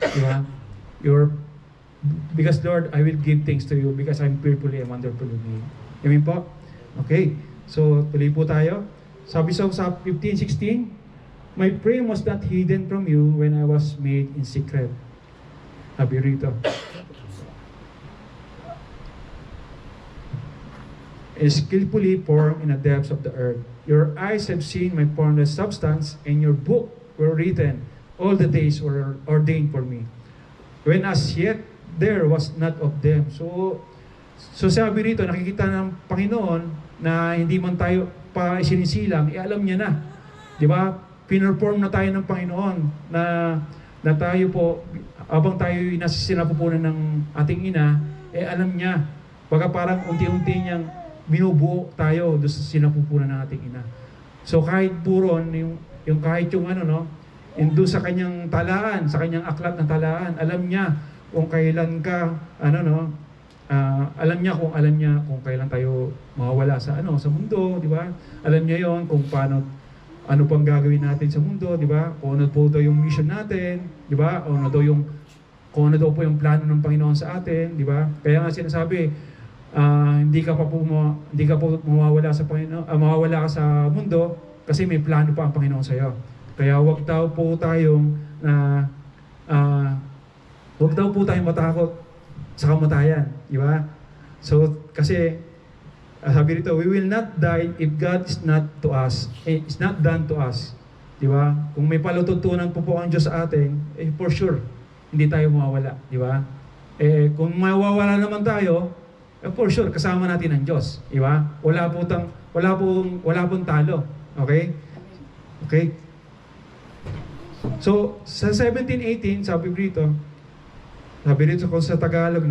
Diba? Because Lord, I will give thanks to you because I'm fearfully and wonderfully made. Amen po? Okay, so tuloy po tayo. Sabi sa 15:16, my frame was not hidden from you when I was made in secret. Sabi rito. Is skillfully formed in the depths of the earth. Your eyes have seen my formless substance, and your book were written. All the days were ordained for me, when as yet there was not of them. So sabi rito, nakikita ng Panginoon na hindi man tayo pa isinisilang, alam niya na. Di ba? Pinerform na tayo ng Panginoon na tayo po, abang tayo nasa sinapupunan ng ating ina, alam niya. Baka parang unti-unti niyang binubuo tayo doon sa sinapupunan ng ating ina. So kahit buron, kahit yung yung doon sa kanyang talaan, sa kanyang aklat ng talaan, alam niya kung kailan ka, alam niya kung kailan tayo mawawala sa mundo, di ba? Alam niya yon kung ano pang gagawin natin sa mundo, di ba? Kung ano po daw yung mission natin, di ba? Kung ano daw po yung plano ng Panginoon sa atin, di ba? Kaya nga sinasabi, hindi ka po mawawala sa Panginoon, mawawala ka sa mundo kasi may plano pa ang Panginoon sa iyo. Kaya wag daw po tayong matakot sa kamatayan, di ba? So kasi sabi dito, we will not die if God is not to us. It's not done to us. Di ba? Kung may palututunan po ang Diyos sa atin, for sure hindi tayo mawawala, di ba? Kung mawawala naman tayo, for sure kasama natin ang Diyos, di ba? Wala pong talo. Okay? Okay? So sa 17:18 sabi rito kung sa Tagalog,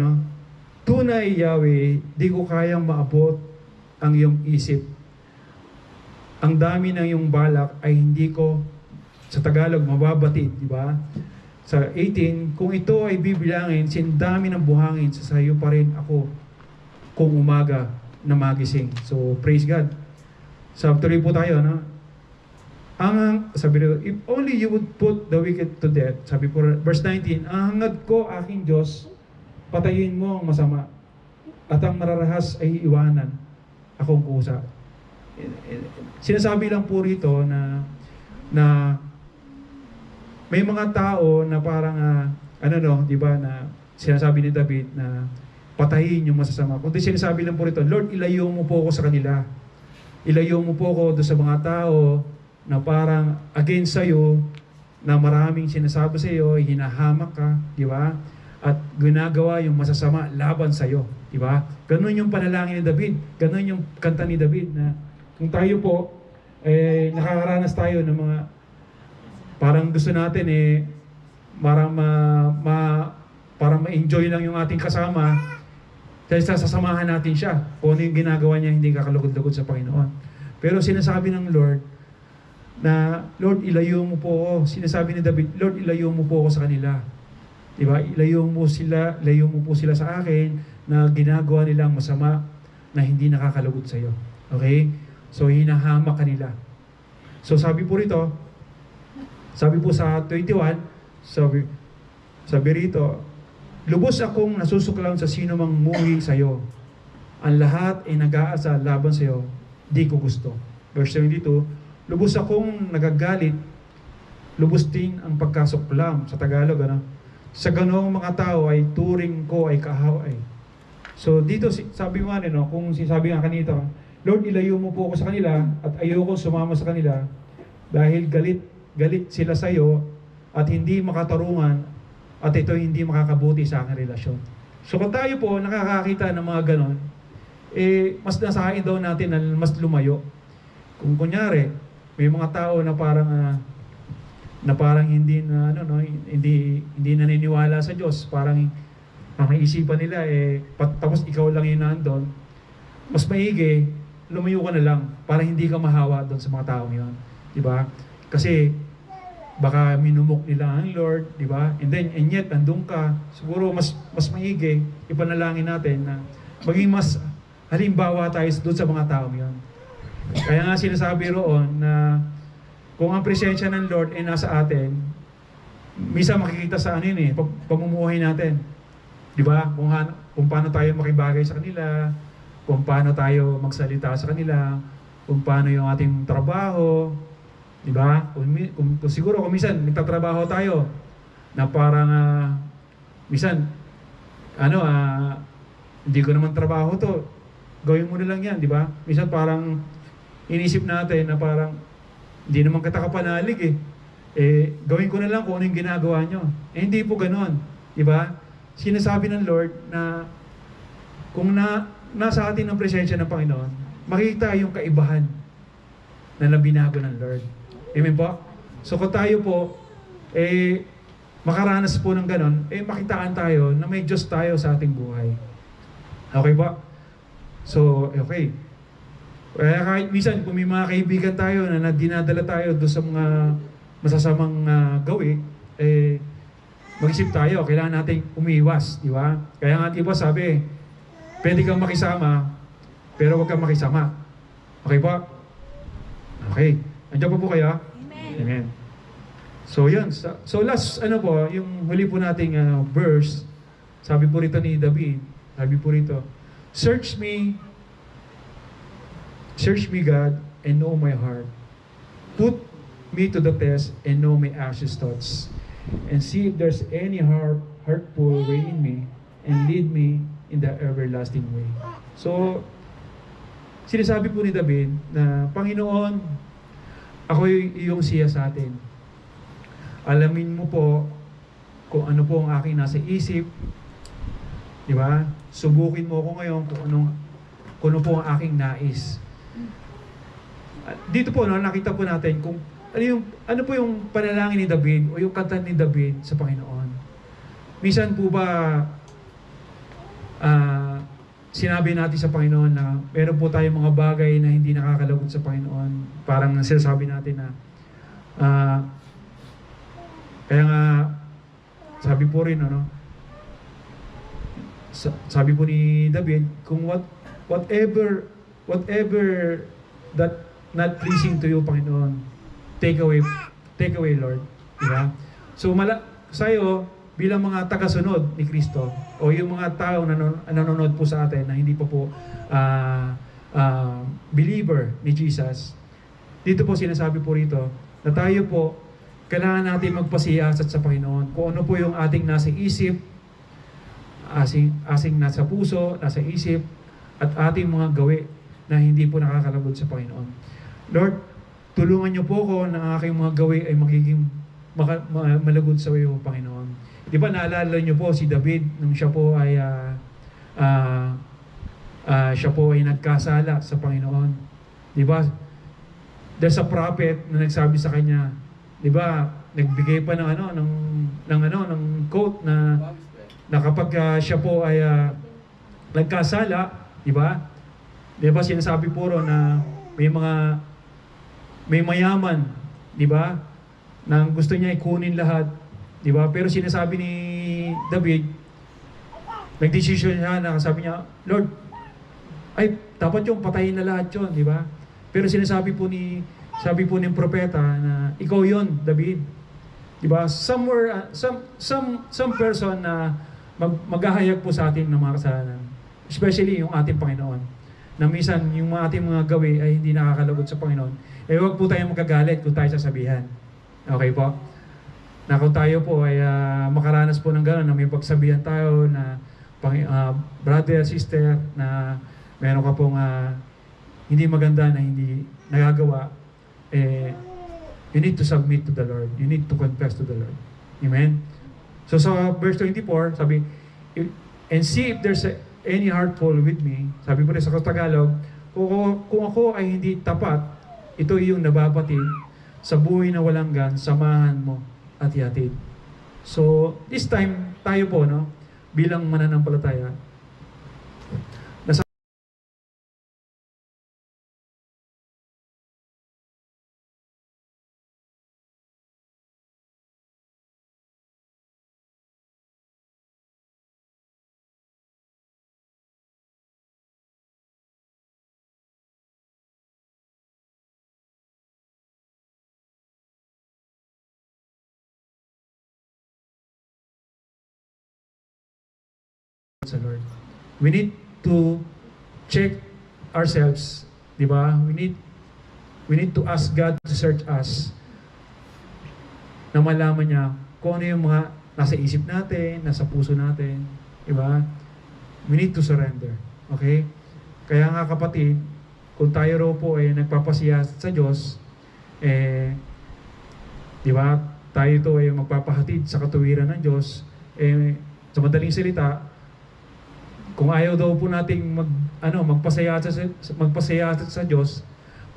tunay Yahweh, di ko kayang maabot ang iyong isip. Ang dami ng iyong balak ay hindi ko sa Tagalog mababatid, di ba? Sa 18, kung ito ay bibilangin, sindami ng buhangin, sa sayo pa rin ako kung umaga na magising. So, praise God. So, tuloy po tayo, sabi nito, if only you would put the wicked to death. Sabi po, verse 19, ang hangad ko, aking Diyos, patayin mo ang masama, at ang mararahas ay iwanan akong kusa. Sinasabi lang po rito na may mga tao na parang, di ba, na sinasabi ni David na patayin yung masasama. Kundi sinasabi lang po rito, Lord, ilayo mo po ako sa kanila. Ilayo mo po ako doon sa mga tao na parang against sa'yo, na maraming sinasabi sa'yo, hinahamak ka, di ba? At ginagawa yung masasama laban sa'yo, di ba? Ganun yung panalangin ni David. Ganun yung kanta ni David na kung tayo po, nakakaranas tayo ng mga parang gusto natin parang parang ma-enjoy lang yung ating kasama dahil sasamahan natin siya. Kung ano yung ginagawa niya, hindi kakalugod-lugod sa Panginoon. Pero sinasabi ng Lord na, Lord, ilayo mo po ako. Sinasabi ni David, Lord, ilayo mo po ako sa kanila. Diba? Ilayo mo po sila sa akin na ginagawa nilang masama na hindi nakakalugod sa iyo. Okay? So, hinahama kanila. So, sabi po rito, sabi po sa 21, sabi rito, lubos akong nasusuklaw sa sino mang muhi sa iyo. Ang lahat ay nag-aasa laban sa iyo, di ko gusto. Verse 22, lubos akong nagagalit, lubos din ang pagkasuklam. Sa Tagalog, ano? Sa ganoong mga tao ay turing ko ay kaaway. So dito, sabi mo kung sinasabi nga kanito, Lord, ilayo mo po ako sa kanila at ayoko sumama sa kanila dahil galit sila sa iyo at hindi makatarungan at ito hindi makakabuti sa aking relasyon. So kung tayo po nakakakita ng mga ganon, mas nasahin daw natin na mas lumayo. Kung kunyari, may mga tao na parang hindi hindi naniniwala sa Diyos, parang ang isipan nila tapos ikaw lang yung nandoon, mas maigi lumayo ka na lang para hindi ka mahawa doon sa mga taong yon, di ba? Kasi baka minumok nila ang Lord, di ba? And yet andun ka, siguro mas maigi ipanalangin natin na maging mas halimbawa tayo doon sa mga taong yon. Kaya nga sinasabi roon na kung ang presensya ng Lord ay nasa atin, misa makikita sa pamumuhay natin. Di ba? Kung paano tayo makibagay sa kanila, kung paano tayo magsalita sa kanila, kung paano yung ating trabaho, di ba? Kung siguro kung minsan nagtatrabaho tayo na parang minsan hindi ko naman trabaho to, gawin mo na lang yan, di ba? Minsan parang inisip natin na parang hindi naman kita kapanalig gawin ko na lang kung ano yung ginagawa nyo. Hindi po ganoon, di ba? Sinasabi ng Lord na kung nasa atin ang presensya ng Panginoon, makita yung kaibahan na nabinago ng Lord. Amen po? So kung tayo po, makaranas po ng ganon, makitaan tayo na may Diyos tayo sa ating buhay. Okay po? So, okay. Kaya kahit minsan, kung may mga kaibigan tayo na dinadala tayo doon sa mga masasamang gawi, mag-isip tayo, kailangan nating umiwas, di ba? Kaya nga iba sabi, pwede kang makisama, pero huwag kang makisama. Okay po? Okay. Andiyan po kayo? Amen. Amen. So yun. So last, yung huli po nating verse, sabi po rito ni David, sabi po rito, Search me, God, and know my heart. Put me to the test and know my anxious thoughts. And see if there's any hurtful way in me, and lead me in the everlasting way. So, sinasabi po ni David na, Panginoon, ako yung siya sa atin. Alamin mo po kung ano po ang aking nasa isip. Di ba? Subukin mo ako ngayon kung ano po ang aking nais. Dito po, nakita po natin kung ano po yung panalangin ni David o yung kanta ni David sa Panginoon. Minsan po ba sinabi natin sa Panginoon na meron po tayong mga bagay na hindi nakakalugod sa Panginoon. Parang sinasabi natin na kaya nga sabi po rin sabi po ni David, kung whatever that not pleasing to you, Panginoon, take away Lord. Diba? So sa'yo, bilang mga tagasunod ni Kristo, o yung mga tao na nanonood po sa atin na hindi pa po believer ni Jesus, dito po sinasabi po rito na tayo po kailangan natin magpasiyasat sa Panginoon kung ano po yung ating nasa isip, asing nasa puso, nasa isip, at ating mga gawi na hindi po nakakalabot sa Panginoon. Lord, tulungan niyo po ko na aking mga gawi ay magiging malagod sa iyo, Panginoon. Di ba naalala niyo po si David nung siya po ay nagkasala sa Panginoon. Di ba? There's a prophet na nagsabi sa kanya, di ba, nagbigay pa ng quote na kapag siya po ay nagkasala, di ba? Di ba sinasabi puro na may mayaman, di ba? Na gusto niya ikunin lahat, di ba? Pero sinasabi ni David, nagdesisyon siya na sabi niya, Lord, ay dapat yung patayin na lahat yun, di ba? Pero sinasabi po ng propeta na ikaw yon, David. Di ba? Somewhere some person na maghahayag po sa atin ng mga kasalanan. Especially yung ating Panginoon. Na minsan yung ating mga gawi ay hindi nakakalabot sa Panginoon. Eh huwag po tayong magagalit kung tayo sasabihan. Okay po? Na kung tayo po ay makaranas po ng gano'n na may pagsabihan tayo na brother, sister, na meron ka pong hindi maganda na hindi nagagawa, you need to submit to the Lord. You need to confess to the Lord. Amen? So sa verse 24, sabi, and see if there's any hurtful with me. Sabi po rin sa Tagalog, kung ako ay hindi tapat, ito yung nabapatid sa buhay na walang gan, samahan mo at ihatid. So, this time, tayo po, no, bilang mananampalataya, sa Lord. We need to check ourselves, di ba? We need to ask God to search us na malaman niya kung ano yung mga nasa isip natin, nasa puso natin, di ba? We need to surrender. Okay? Kaya nga kapatid, kung tayo raw po ay nagpapasiya sa Diyos, di ba? Tayo to ay magpapahatid sa katuwiran ng Diyos, sa madaling salita, kung ayaw daw po nating magpasaya sa Diyos,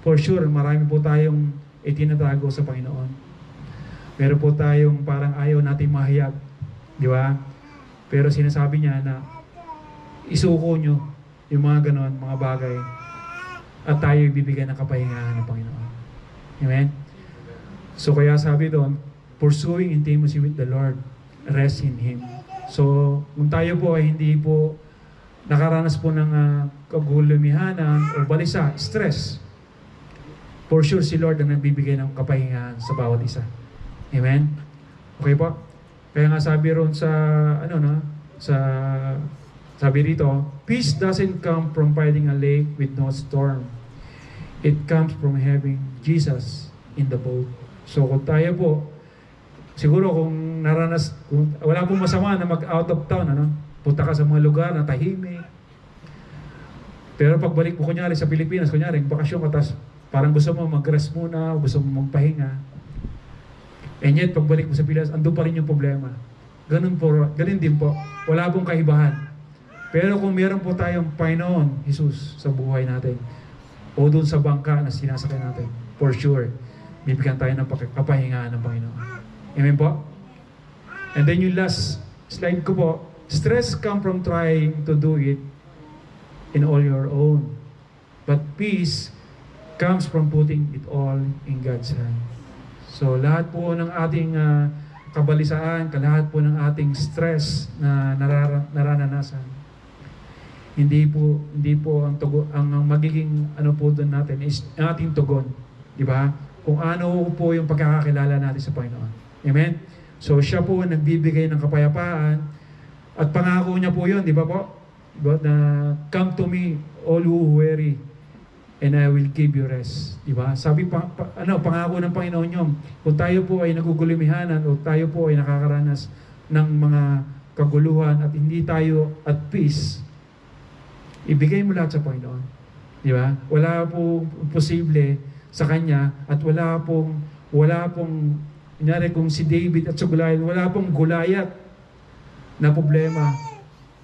for sure, marami po tayong itinatago sa Panginoon. Meron po tayong parang ayaw nating mahayag. Di ba? Pero sinasabi niya na isuko nyo yung mga ganon, mga bagay, at tayo ibibigyan ng kapahingahan ng Panginoon. Amen? So kaya sabi doon, pursuing intimacy with the Lord, rest in Him. So, kung tayo po ay hindi po nakaranas po ng kagulumihanan o balisa, stress, for sure si Lord ang nagbibigay ng kapahingahan sa bawat isa. Amen? Okay po? Kaya nga sabi ron sa, sabi rito, peace doesn't come from fighting a lake with no storm. It comes from having Jesus in the boat. So kung tayo po, siguro kung wala pong masama na mag-out of town, punta ka sa mga lugar na tahimik. Pero pagbalik mo kunyari sa Pilipinas, kunyari, bakasyon ka, tapos parang gusto mo mag-rest muna, gusto mo magpahinga. And yet, pagbalik mo sa Pilipinas, andun pa rin yung problema. Ganun din po. Wala pong kaibahan. Pero kung meron po tayong Panginoon, Jesus, sa buhay natin, o dun sa bangka na sinasakay natin, for sure, bibigyan tayo ng kapahingaan ng Panginoon. Amen po? And then yung last slide ko po, stress comes from trying to do it in all your own. But peace comes from putting it all in God's hand. So lahat po ng ating kabalisaan, lahat po ng ating stress na naranasan, hindi po ang magiging po doon natin is ating tugon, di ba? Kung ano po yung pagkakakilala natin sa Panginoon. Amen? So siya po nagbibigay ng kapayapaan at pangako niya po yun, di ba po? God na come to me all who weary and I will give you rest. Di ba? Sabi pangako ng Panginoon yun. Kung tayo po ay nagugulumihanan o tayo po ay nakakaranas ng mga kaguluhan at hindi tayo at peace, ibigay mo lahat sa Panginoon. Di ba? Wala pong posible sa Kanya at wala pong kunyari kung si David at si Goliath, wala pong Goliath na problema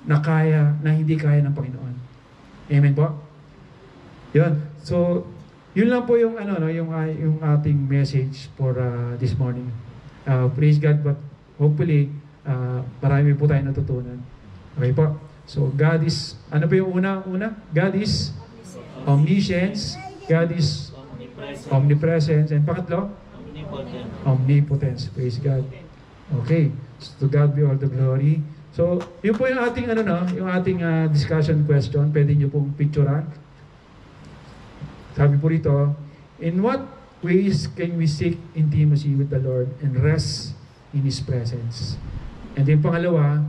na hindi kaya ng Panginoon. Amen po? Yun. So, yun lang po yung yung ating message for this morning. Praise God, but hopefully marami po tayo natutunan. Okay po? So, God is, ano po yung una? God is omniscience. God is omnipresence. And pangatlo? Omnipotence. Praise God. Okay. So, to God be all the glory. So, yun po yung ating yung ating discussion question. Pwede nyo pong picturean. Sabi po rito, in what ways can we seek intimacy with the Lord and rest in His presence? And then pangalawa,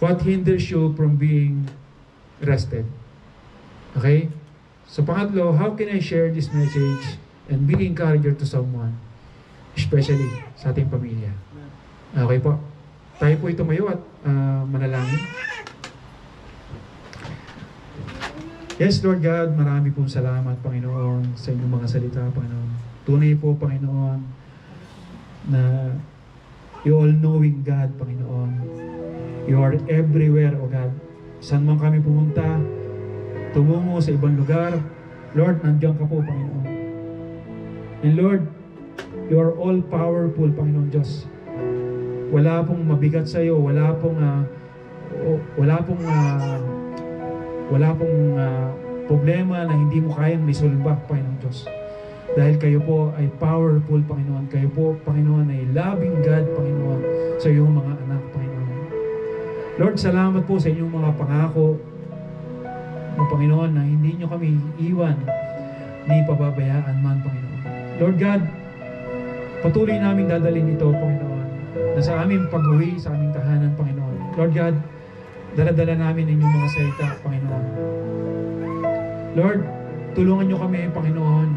what hinders you from being rested? Okay? So pangatlo, how can I share this message and be encourager to someone, especially sa ating pamilya? Okay po. Tayo po tumayo at manalangin. Yes, Lord God, marami pong salamat, Panginoon, sa inyong mga salita, Panginoon. Tunay po, Panginoon, na you all-knowing God, Panginoon. You are everywhere, O God. Saan man kami pumunta, tumungo sa ibang lugar, Lord, nandiyan ka po, Panginoon. And Lord, you are all-powerful, Panginoon Diyos. Wala pong mabigat sa iyo, wala pong problema na hindi mo kayang resolve, Panginoon Diyos. Dahil kayo po ay powerful, Panginoon. Kayo po, Panginoon, ay loving God, Panginoon, sa iyong mga anak, Panginoon. Lord, salamat po sa inyong mga pangako, Panginoon, na hindi nyo kami iwan ni pababayaan man, Panginoon. Lord God, patuloy namin dadalhin ito, Panginoon, na sa aming pag-uwi, sa aming tahanan, Panginoon. Lord God, dala-dala namin inyong mga salita, Panginoon. Lord, tulungan nyo kami, Panginoon,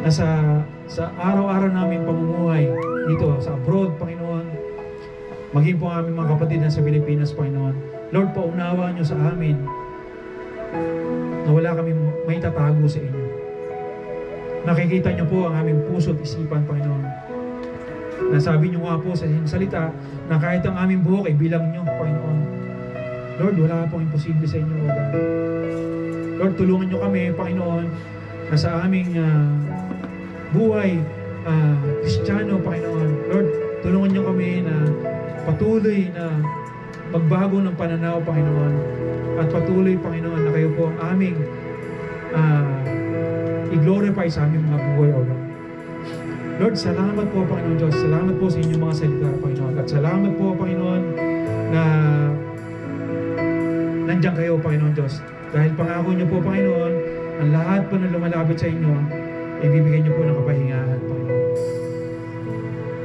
na sa araw-araw namin pamumuhay dito sa abroad, Panginoon, maging po aming mga kapatid na sa Pilipinas, Panginoon. Lord, paunawa nyo sa amin na wala kami may tatago sa inyo. Nakikita nyo po ang aming puso at isipan, Panginoon. Nasabi nyo nga po sa salita na kahit ang aming buhok ay bilang nyo, Panginoon. Lord, wala pong imposible sa inyo, O God. Lord, tulungan nyo kami, Panginoon, na sa aming buhay, Kristiyano, Panginoon. Lord, tulungan nyo kami na patuloy na magbago ng pananaw, Panginoon. At patuloy, Panginoon, na kayo po ang aming i-glorify sa aming mga buhay, O God. Lord, salamat po, Panginoon Diyos. Salamat po sa inyong mga salita, Panginoon. At salamat po, Panginoon, na nandiyan kayo, Panginoon Diyos. Dahil pangako niyo po, Panginoon, ang lahat po na lumalapit sa inyo, ibibigay niyo po ng kapahingahan, Panginoon.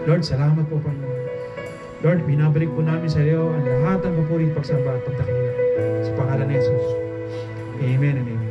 Lord, salamat po, Panginoon. Lord, binabalik po namin sa iyo ang lahat ng papuri, pagsamba at pagdakila. Sa pangalan ni Jesus. Amen and amen.